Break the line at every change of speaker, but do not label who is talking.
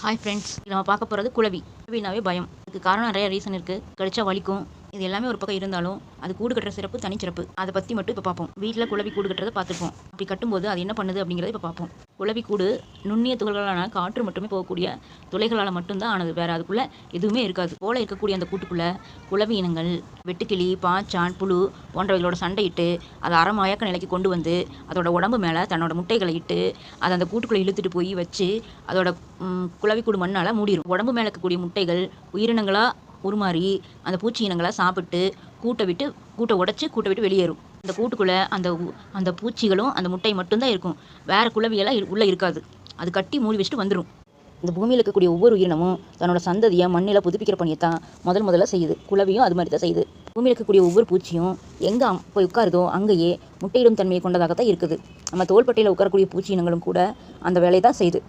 Hi friends, நம்ம பார்க்க போகிறது குளவி. குளவினாவே பயம். இதுக்கு காரணம் நிறைய ரீசன் இருக்குது. கடிச்சா வலிக்கும். இது எல்லாமே ஒரு பக்கம் இருந்தாலும் அது கூடு கட்டுற சிறப்பு தனிச்சிறப்பு. அதை பற்றி மட்டும் இப்போ பார்ப்போம். வீட்டில் குளவி கூடு கட்டுறதை பார்த்துருப்போம். அப்படி கட்டும்போது அது என்ன பண்ணுது அப்படிங்கிறத இப்போ பார்ப்போம். குளவி கூடு நுண்ணிய துகள்களான காற்று மட்டுமே போகக்கூடிய துளைகளால் மட்டும்தான் ஆனது. வேறு அதுக்குள்ளே எதுவுமே இருக்காது. போல இருக்கக்கூடிய அந்த கூட்டுக்குள்ளே குளவி இனங்கள் வெட்டுக்கிளி, பாச்சான், புழு போன்றவைகளோட சண்டையிட்டு அதை அறமயக்க நிலைக்கு கொண்டு வந்து அதோட உடம்பு மேலே தன்னோட முட்டைகளை இட்டு அதை அந்த கூட்டுக்குள்ளே இழுத்துட்டு போய் வச்சு அதோட குளவிக்கூடு மண்ணால் மூடிடும். உடம்பு மேலே இருக்கக்கூடிய முட்டைகள் உயிரினங்களாக உருமாறி அந்த பூச்சி இனங்களை சாப்பிட்டு கூட்டை உடைச்சி கூட்டை விட்டு வெளியேறும். அந்த கூட்டுக்குள்ளே அந்த பூச்சிகளும் அந்த முட்டை மட்டும்தான் இருக்கும். வேறு குளவியெல்லாம் உள்ளே இருக்காது. அது கட்டி மூடி வச்சுட்டு வந்துடும். இந்த பூமியில் இருக்கக்கூடிய ஒவ்வொரு உயிரினமும் தன்னோட சந்ததியை மண்ணில் புதுப்பிக்கிற பணியை தான் முதல்ல செய்யுது. குளவியும் அது மாதிரி தான் செய்யுது. பூமியில் இருக்கக்கூடிய ஒவ்வொரு பூச்சியும் எங்கே போய் உட்காருதோ அங்கேயே முட்டையிடும் தன்மையை கொண்டதாகத்தான் இருக்குது. நம்ம தோள்பட்டையில் உட்காரக்கூடிய பூச்சி இனங்களும் கூட அந்த வேலையை தான் செய்யுது.